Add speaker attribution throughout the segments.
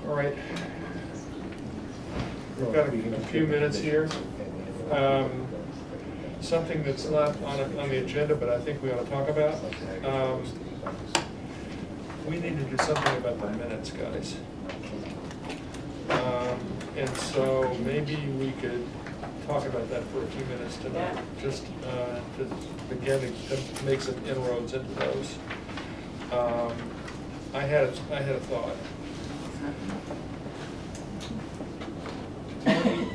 Speaker 1: All right. We've got a few minutes here. Something that's not on the agenda, but I think we ought to talk about. We need to do something about the minutes, guys. And so maybe we could talk about that for a few minutes tonight, just to begin to make some inroads into those. I had a thought. Tony,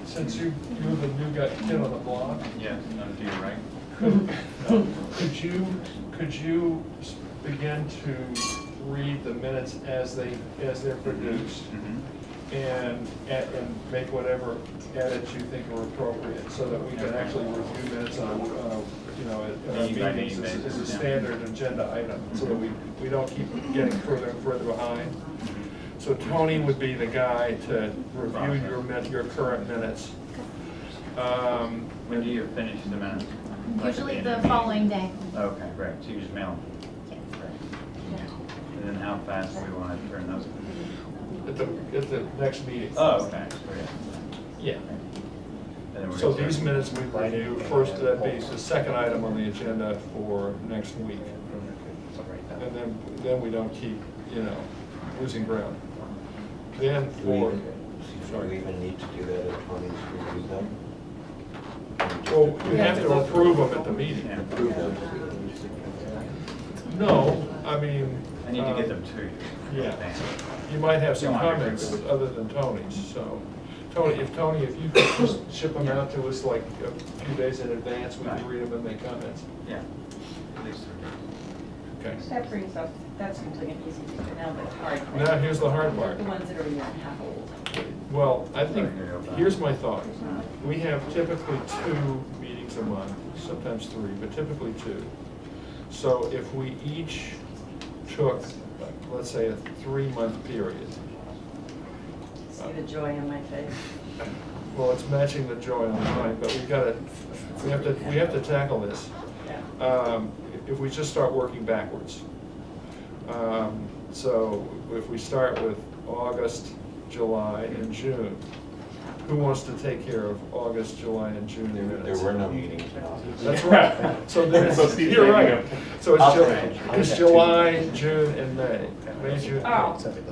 Speaker 1: since you're the new guy, kid on the block.
Speaker 2: Yeah, not to you, right?
Speaker 1: Could you begin to read the minutes as they're produced, and make whatever edits you think are appropriate, so that we can actually review minutes on at our meetings as a standard agenda item, so that we don't keep getting further and further behind. So Tony would be the guy to review your current minutes.
Speaker 2: When do you finish the minutes?
Speaker 3: Usually the following day.
Speaker 2: Okay, great. So you just mail them?
Speaker 3: Yes.
Speaker 2: Great. And then how fast do we want to turn those?
Speaker 1: At the next meeting.
Speaker 2: Oh, okay.
Speaker 1: Yeah.
Speaker 2: And then we're
Speaker 1: So
Speaker 2: gonna
Speaker 1: these
Speaker 2: start-
Speaker 1: minutes we review first, that'd be the second item on the agenda for next week. And then we don't keep, losing ground. Then
Speaker 4: Do we
Speaker 1: sorry.
Speaker 4: even need to do that at Tony's review them?
Speaker 1: Well, we have to approve them at the meeting.
Speaker 2: Yeah.
Speaker 4: Approve them.
Speaker 1: No, I mean.
Speaker 2: I need to get them to you.
Speaker 1: Yeah. You might have some
Speaker 2: You want to
Speaker 1: comments
Speaker 2: agree with it.
Speaker 1: other than Tony's, so. Tony, if you could just ship them out to us like a few days in advance, we can read them and make comments.
Speaker 2: Yeah. At least 3 days.
Speaker 1: Okay.
Speaker 5: That brings up, that's something easy to do now, the hard part.
Speaker 1: Now, here's the hard part.
Speaker 5: The ones that are a year and a half old.
Speaker 1: Well, I think, here's my thought. We have typically 2 meetings a month, sometimes 3, but typically 2. So if we each took, let's say, a 3-month period.
Speaker 5: See the joy in my face.
Speaker 1: Well, it's matching the joy on mine, but we have to tackle this.
Speaker 5: Yeah.
Speaker 1: If we just start working backwards. So if we start with August, July, and June, who wants to take care of August, July, and June minutes?
Speaker 4: There were no meetings in August.
Speaker 1: That's right. So then you're right. So it's July, June, and May. May, June,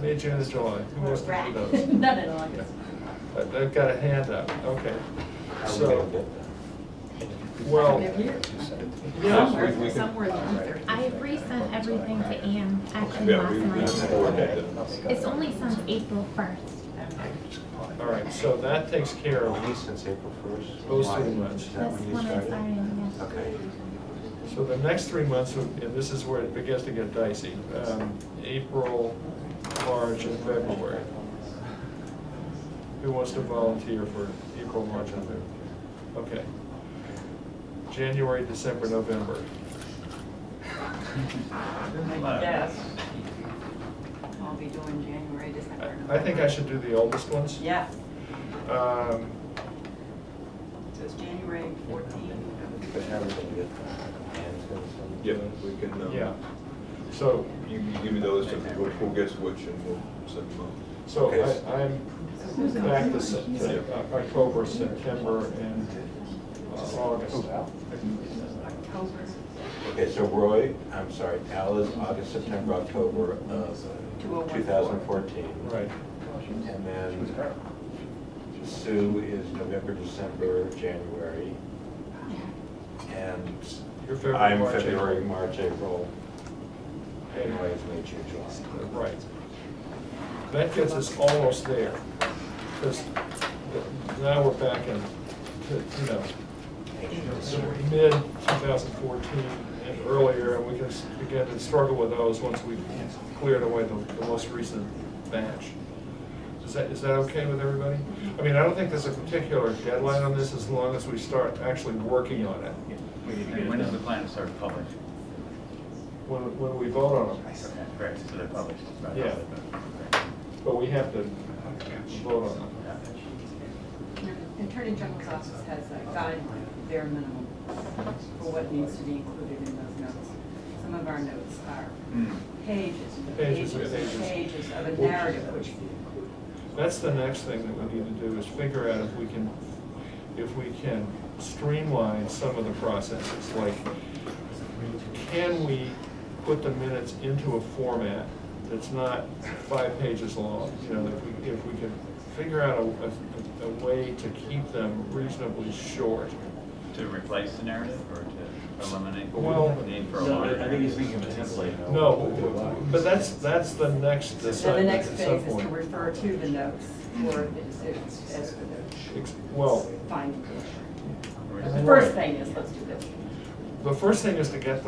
Speaker 1: May, June, and July. Who wants to do those?
Speaker 5: None in August.
Speaker 1: I've got a hand up. Okay.
Speaker 4: How are we
Speaker 1: So,
Speaker 4: gonna get
Speaker 1: well, yeah.
Speaker 5: Somewhere in the winter.
Speaker 3: I have resent everything to Ann actually
Speaker 4: Yeah,
Speaker 3: last
Speaker 4: we
Speaker 3: night.
Speaker 4: coordinated.
Speaker 3: It's only since April 1st.
Speaker 1: All right, so that takes care
Speaker 4: At
Speaker 1: of
Speaker 4: least since April 1st?
Speaker 1: those 3 months.
Speaker 4: Is that
Speaker 3: That's
Speaker 4: when you
Speaker 3: when I
Speaker 4: started?
Speaker 3: started, yes.
Speaker 4: Okay.
Speaker 1: So the next 3 months, and this is where it begins to get dicey, April, March, and February. Who wants to volunteer for April, March, and February? Okay. January, December, November.
Speaker 5: Yes. I'll be doing January, December.
Speaker 1: I think I should do the oldest ones.
Speaker 5: Yeah,
Speaker 1: Um,
Speaker 5: so it's January 14.
Speaker 4: But how are we gonna get Ann's gonna send
Speaker 6: Yeah,
Speaker 4: those?
Speaker 6: we can,
Speaker 1: Yeah. So,
Speaker 6: you give me the list of who gets which and we'll send them out.
Speaker 1: so
Speaker 4: Okay.
Speaker 1: I'm back to October, September, and August.
Speaker 5: October.
Speaker 4: Okay, so Roy, I'm sorry, Al is August, September, October of 2014.
Speaker 1: Right.
Speaker 4: And then Sue is November, December, January. And
Speaker 1: You're February,
Speaker 4: I'm
Speaker 1: March,
Speaker 4: February,
Speaker 1: April.
Speaker 4: March, April. And Roy's May, June, July.
Speaker 1: Right. That gets us almost there, because now we're back in, mid-2014 and earlier, and we can begin to struggle with those once we've cleared away the most recent batch. Is that okay with everybody? I mean, I don't think there's a particular deadline on this, as long as we start actually working on it.
Speaker 2: And when is the plan to start publishing?
Speaker 1: When we vote on them.
Speaker 2: Okay, great, so they're published. Right.
Speaker 1: Yeah. But we have to vote on them.
Speaker 5: Attorney General's office has a guideline, bare minimum, for what needs to be included in those notes. some of our notes are
Speaker 2: Mm.
Speaker 5: pages and
Speaker 1: Pages
Speaker 5: pages
Speaker 1: and
Speaker 5: and
Speaker 1: pages.
Speaker 5: pages of a narrative, which,
Speaker 1: That's the next thing that we need to do, is figure out if we can streamline some of the processes, like, can we put the minutes into a format that's not 5 pages long? You know, if we can figure out a way to keep them reasonably short.
Speaker 2: To replace the narrative or to eliminate
Speaker 1: Well,
Speaker 2: the need for a
Speaker 4: No,
Speaker 2: longer?
Speaker 4: I think he's thinking of a template.
Speaker 1: No, but that's the next
Speaker 5: then the
Speaker 1: assignment,
Speaker 5: next
Speaker 1: at
Speaker 5: phase
Speaker 1: some
Speaker 5: is to
Speaker 1: point.
Speaker 5: refer to the notes for the decisions as for the
Speaker 1: Well,
Speaker 5: findings.
Speaker 2: Or
Speaker 5: The
Speaker 2: is it-
Speaker 5: first thing is, let's do this.
Speaker 1: the first thing is to get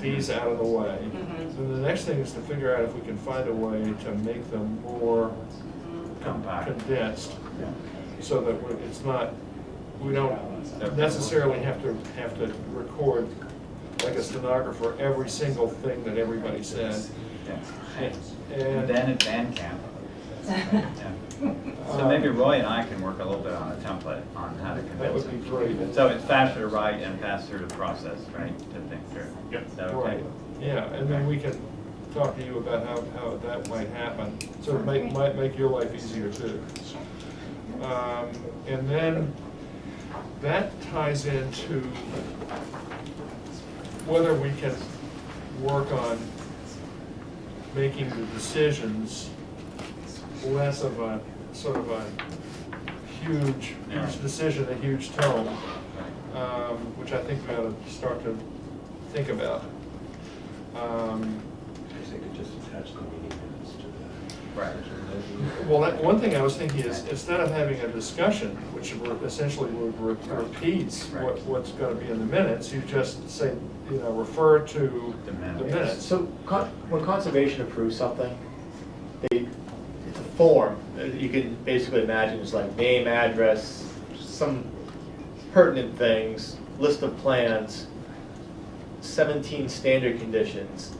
Speaker 1: these out of the way.
Speaker 5: Mhm.
Speaker 1: Then the next thing is to figure out if we can find a way to make them more
Speaker 2: Compact.
Speaker 1: condensed, so that we don't necessarily have to record, like a stenographer, every single thing that everybody said.
Speaker 2: Yeah.
Speaker 1: And
Speaker 2: Then it's Bandcamp. Yeah. So maybe Roy and I can work a little bit on a template on how to
Speaker 1: that
Speaker 2: condense
Speaker 1: would be
Speaker 2: it.
Speaker 1: great.
Speaker 2: So it's faster to write and faster to process, right, to think through?
Speaker 4: Yep.
Speaker 2: Is that okay?
Speaker 1: Right, yeah, and then we can talk to you about how that might happen, so it might make your life easier too. And then that ties into whether we can work on making the decisions less of a sort of a huge decision, a huge tome, which I think we ought to start to think about.
Speaker 4: I think it just attach the meeting minutes to that.
Speaker 2: Right.
Speaker 1: Well, one thing I was thinking is, instead of having a discussion, which essentially repeats what's gonna be in the minutes, you just say, refer to
Speaker 2: The
Speaker 1: the
Speaker 2: minutes.
Speaker 1: minutes.
Speaker 7: So when conservation approves something, it's a form. You can basically imagine it's like name, address, some pertinent things, list of plans, 17 standard conditions,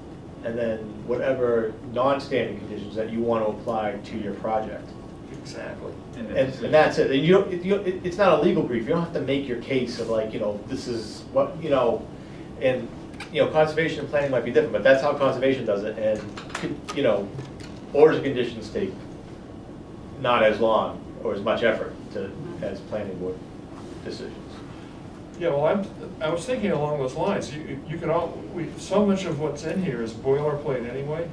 Speaker 7: and then whatever non-standard conditions that you want to apply to your project.
Speaker 1: Exactly.
Speaker 7: And that's it. And it's not a legal brief. You don't have to make your case of like, this is what, and, conservation and planning might be different, but that's how conservation does it. And, orders and conditions take not as long or as much effort as planning board decisions.
Speaker 1: Yeah, well, I was thinking along those lines, you could so much of what's in here is boilerplate anyway,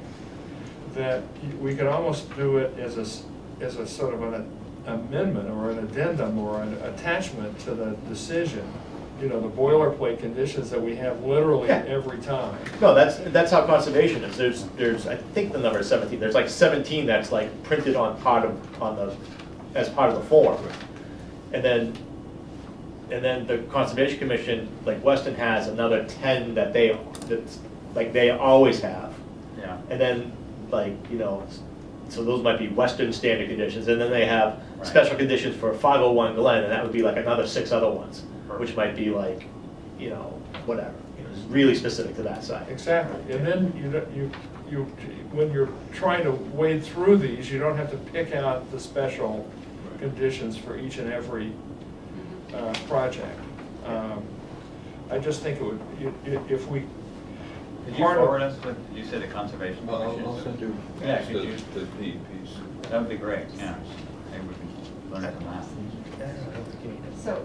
Speaker 1: that we could almost do it as a sort of an amendment or an addendum or an attachment to the decision. The boilerplate conditions that we have literally
Speaker 7: Yeah.
Speaker 1: every time.
Speaker 7: No, that's how conservation is. There's I think the number is 17. There's like 17 that's like printed as part of the form. And then the Conservation Commission, like Weston has another 10 that they always have.
Speaker 2: Yeah.
Speaker 7: And then so those might be Western standard conditions, and then they have
Speaker 2: Right.
Speaker 7: special conditions for 501 Glen, and that would be like another 6 other ones, which might be like, whatever, really specific to that site.
Speaker 1: Exactly, and then you when you're trying to wade through these, you don't have to pick out the special conditions for each and every project. I just think it would, if we.
Speaker 2: Could you forward us what you said the conservation commission?
Speaker 6: I'll send you
Speaker 2: Yeah, could you?
Speaker 6: the DEP's.
Speaker 2: That would be great, yeah. Maybe we can learn from that.
Speaker 5: So,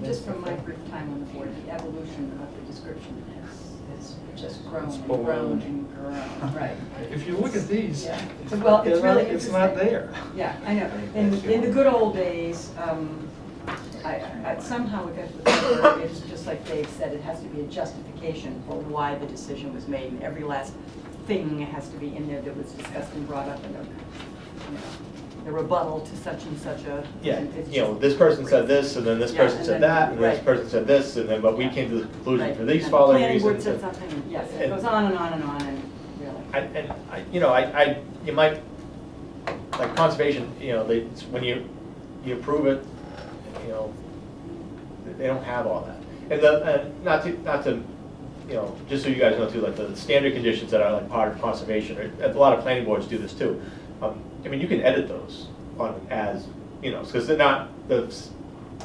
Speaker 5: just from my brief time on the board, the evolution of the description has just grown and grown and grown, right?
Speaker 1: If you look at these,
Speaker 5: Yeah. Well, it's really
Speaker 1: it's not
Speaker 5: interesting.
Speaker 1: there.
Speaker 5: Yeah, I know. In the good old days, I somehow we got to the point where it's just like Dave said, it has to be a justification for why the decision was made, and every last thing has to be in there that was discussed and brought up in the rebuttal to such and such a.
Speaker 7: Yeah,
Speaker 5: it's just-
Speaker 7: this person said this, and then this
Speaker 5: Yeah,
Speaker 7: person
Speaker 5: and
Speaker 7: said
Speaker 5: then-
Speaker 7: that, and this
Speaker 5: right.
Speaker 7: person said this, and then, but we
Speaker 5: Yeah.
Speaker 7: came to the conclusion
Speaker 5: Right.
Speaker 7: for these
Speaker 5: And
Speaker 7: following
Speaker 5: Planning board
Speaker 7: reasons.
Speaker 5: said something, yes, it
Speaker 7: And-
Speaker 5: goes on and on and on, and really.
Speaker 7: You might, like conservation, when you approve it, they don't have all that. And not to, just so you guys know too, like the standard conditions that are like part of conservation, a lot of planning boards do this too. You can edit those because they're not,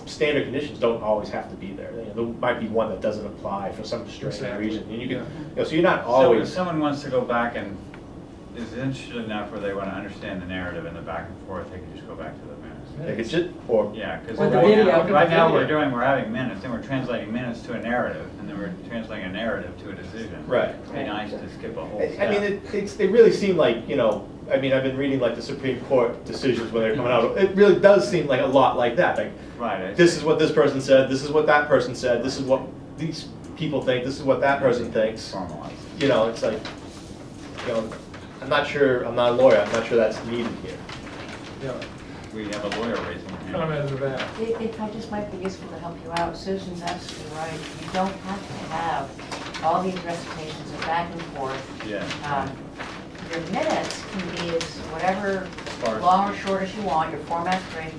Speaker 7: standard conditions don't always have to be there. You know, there might be one that doesn't apply for some strange
Speaker 1: Exactly.
Speaker 7: reason, and you can,
Speaker 1: Yeah.
Speaker 7: you know, so you're not
Speaker 2: So if
Speaker 7: always.
Speaker 2: someone wants to go back and is interested enough where they want to understand the narrative and the back and forth, they can just go back to the minutes.
Speaker 7: Like it's just, or,
Speaker 2: Yeah, because
Speaker 5: Or the
Speaker 2: right
Speaker 5: video.
Speaker 2: now,
Speaker 5: Look at
Speaker 2: right
Speaker 1: the
Speaker 2: now
Speaker 1: video.
Speaker 2: we're having minutes, and we're translating minutes to a narrative, and then we're translating a narrative to a decision.
Speaker 7: Right.
Speaker 2: It'd be nice to skip a whole
Speaker 7: I
Speaker 2: step.
Speaker 7: mean, they really seem like, you know, I mean, I've been reading like the Supreme Court decisions when they're coming out. It really does seem like a lot like that. Like,
Speaker 2: Right.
Speaker 7: this is what this person said, this is what that person said, this is what these people think, this is what that person thinks.
Speaker 2: Formalized.
Speaker 7: You know, it's like, you know, I'm not sure, I'm not a lawyer, I'm not sure that's needed here.
Speaker 1: Yeah,
Speaker 2: We have a lawyer raising a hand.
Speaker 1: comment to that.
Speaker 8: If I just might be useful to help you out, Susan's absolutely right. You don't have to have all these recitations of back and forth.
Speaker 2: Yeah.
Speaker 8: Your minutes can be as whatever,
Speaker 2: Far as-
Speaker 8: long or short as you want, your format's great.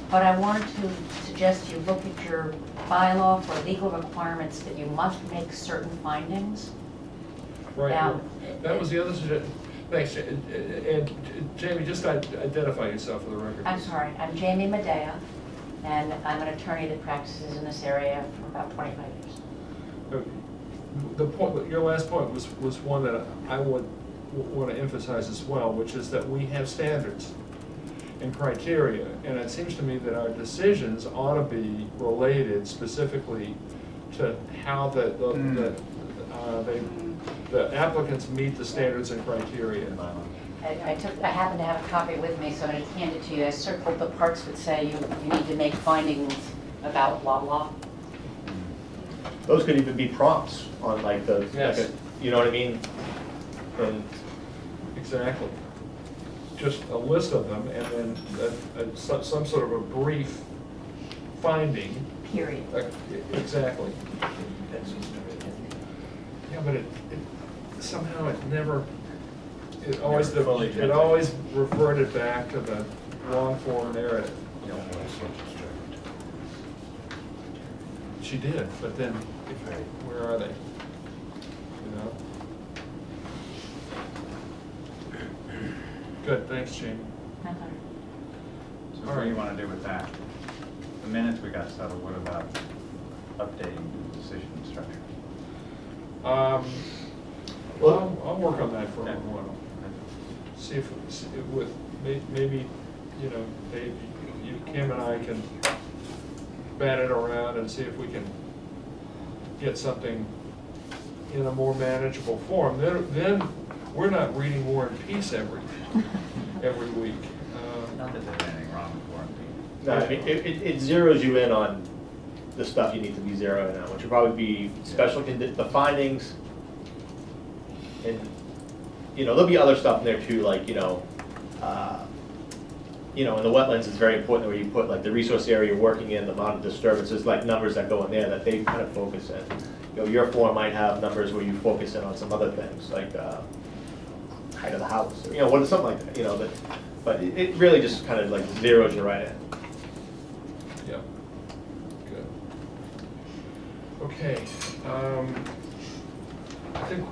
Speaker 8: But I wanted to suggest you look at your bylaw for legal requirements that you must make certain findings.
Speaker 1: Right,
Speaker 8: Now-
Speaker 1: that was the other suggestion. Thanks, and Jamie, just identify yourself for the record.
Speaker 8: I'm sorry, I'm Jamie Medea, and I'm an attorney that practices in this area for about 25 years.
Speaker 1: The point, your last point was one that I would want to emphasize as well, which is that we have standards and criteria, and it seems to me that our decisions ought to be related specifically to how the applicants meet the standards and criteria.
Speaker 8: I happen to have a copy with me, so I'm going to hand it to you. I circled the parts that say you need to make findings about blah, blah.
Speaker 7: Those could even be prompts on like the,
Speaker 1: Yes.
Speaker 7: like you know what I mean? And
Speaker 1: Exactly. Just a list of them, and then some sort of a brief finding.
Speaker 8: Period.
Speaker 1: Exactly. Yeah, but somehow it always reverted back to the long form narrative. She did, but then, where are they? You know? Good, thanks, Jamie.
Speaker 2: So what do you want to do with that? The minutes we got settled, what about updating the decision structure?
Speaker 1: Well, I'll work on that for a little while. See if with, maybe, you know, maybe you, Kim and I can bat it around and see if we can get something in a more manageable form. Then we're not reading War and Peace every week.
Speaker 2: Not that there's anything wrong with War and Peace.
Speaker 7: no, I mean, it zeroes you in on the stuff you need to be zeroing in on, which would probably be the findings. And, you know, there'll be other stuff in there too, like, in the wetlands, it's very important where you put like the resource area you're working in, the amount of disturbances, like numbers that go in there that they kind of focus in. You know, your form might have numbers where you focus in on some other things, like height of the house, or, something like that, that, but it really just kind of like zeroes you right in.
Speaker 1: Yeah, good. Okay, I think